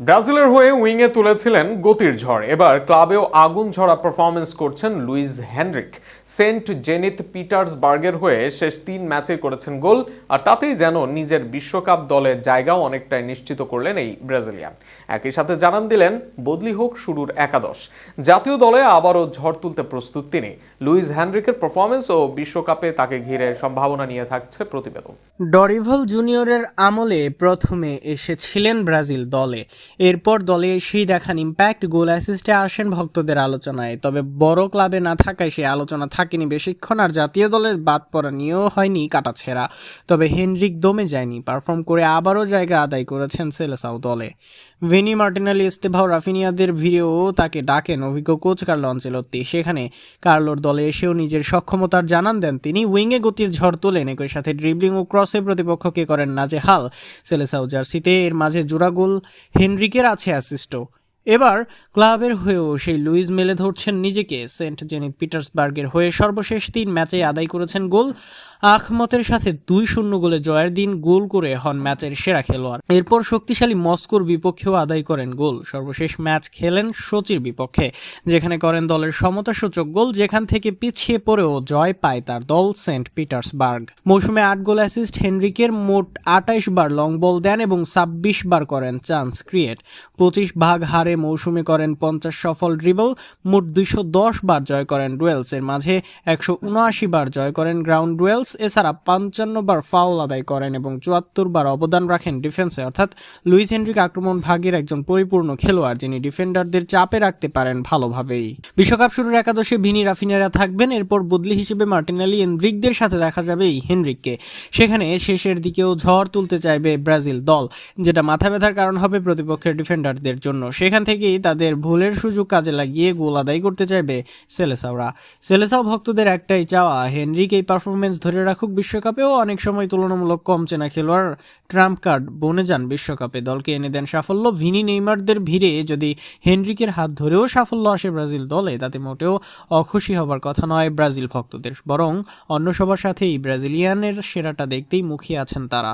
ব্রাজিলের হয়ে উইংয়ে তুলেছিলেন গতির ঝড়, এবার ক্লাবেও আগুন ঝরা পারফরমেন্স করছেন লুইস হেনরিক। সেন্ট জেনিথ পিটার্সবার্গের হয়ে শেষ 3 ম্যাচে করেছেন গোল, আর তাতেই যেন নিজের বিশ্বকাপ দলের জায়গাও অনেকটাই নিশ্চিত করলেন এই ব্রাজিলিয়ান। একই সাথে জানান দিলেন বদলি হোক শুরুর একাদশ। জাতীয় দলে আবারও ঝড় তুলতে প্রস্তুত তিনি। লুইস হেনরিকের পারফরমেন্স ও বিশ্বকাপে তাকে ঘিরে সম্ভাবনা নিয়ে থাকছে প্রতিবেদন। ডরিভাল জুনিয়রের আমলে প্রথমে এসেছিলেন ব্রাজিল দলে, এরপর দলে এসেই দেখান ইম্প্যাক্ট, গোল অ্যাসিস্টে আসেন ভক্তদের আলোচনায়। তবে বড় ক্লাবে না থাকায় সে আলোচনা থাকেনি বেশিক্ষণ, আর জাতীয় দলের বাদ পড়া নিয়েও হয়নি কাটাছেঁড়া। তবে হেনরিক দমে যায়নি, পারফর্ম করে আবারও জায়গা আদায় করেছেন সেলেসাও দলে। ভিনি মার্টিনেলি, এস্তেভাও, রাফিনিয়াদের ভিড়েও তাকে ডাকেন অভিজ্ঞ কোচ কার্লো আনচেলত্তি। সেখানে কার্লোর দলে এসেও নিজের সক্ষমতার জানান দেন তিনি। উইংয়ে গতির ঝড় তোলেন, একই সাথে ড্রিবলিং ও ক্রসে প্রতিপক্ষকে করেন নাজেহাল। সেলেসাও জার্সিতে এর মাঝে জোড়া গোল, হেনরিকের আছে অ্যাসিস্টও। এবার ক্লাবের হয়েও সেই লুইস মেলে ধরছেন নিজেকে। সেন্ট জেনিথ পিটার্সবার্গের হয়ে সর্বশেষ 3 ম্যাচে আদায় করেছেন গোল। আখমতের সাথে 2-0 গোলে জয়ের দিন গোল করে হন ম্যাচের সেরা খেলোয়াড়। এরপর শক্তিশালী মস্কোর বিপক্ষেও আদায় করেন গোল। সর্বশেষ ম্যাচ খেলেন সোচির বিপক্ষে, যেখানে করেন দলের সমতাসূচক গোল, যেখান থেকে পিছিয়ে পড়েও জয় পায় তার দল সেন্ট পিটার্সবার্গ। মৌসুমে 8 গোল অ্যাসিস্ট হেনরিকের, মোট 28 বার লং বল দেন এবং 26 বার করেন চান্স ক্রিয়েট। 25 ভাগ হারে মৌসুমে করেন 50 সফল ড্রিবল, মোট 210 বার জয় করেন ডুয়েলস, এর মাঝে 179 বার জয় করেন গ্রাউন্ড ডুয়েলস। এছাড়া 55 বার ফাউল আদায় করেন এবং 74 বার অবদান রাখেন ডিফেন্সে। অর্থাৎ লুইস হেনরিক আক্রমণ ভাগের একজন পরিপূর্ণ খেলোয়াড়, যিনি ডিফেন্ডারদের চাপে রাখতে পারেন ভালোভাবেই। বিশ্বকাপ শুরুর একাদশে ভিনি, রাফিনিয়ারা থাকবেন। এরপর বদলি হিসেবে মার্টিনেলি, এনরিকদের সাথে দেখা যাবে এই হেনরিককে। সেখানে শেষের দিকেও ঝড় তুলতে চাইবে ব্রাজিল দল, যেটা মাথা ব্যথার কারণ হবে প্রতিপক্ষের ডিফেন্ডারদের জন্য। সেখান থেকেই তাদের ভুলের সুযোগ কাজে লাগিয়ে গোল আদায় করতে চাইবে সেলেসাও ভক্তদের একটাই চাওয়া, হেনরিক এই পারফরমেন্স ধরে রাখুক বিশ্বকাপেও। অনেক সময় তুলনামূলক কম চেনা খেলোয়াড় ট্রাম্প কার্ড বনে যান বিশ্বকাপে, দলকে এনে দেন সাফল্য। ভিনি, নেইমারদের ভিড়ে যদি হেনরিকের হাত ধরেও সাফল্য আসে ব্রাজিল দলে, তাতে মোটেও অখুশি হবার কথা নয় ব্রাজিল ভক্তদের, বরং অন্য সবার সাথেই ব্রাজিলিয়ানের সেরাটা দেখতেই মুখিয়ে আছেন তারা।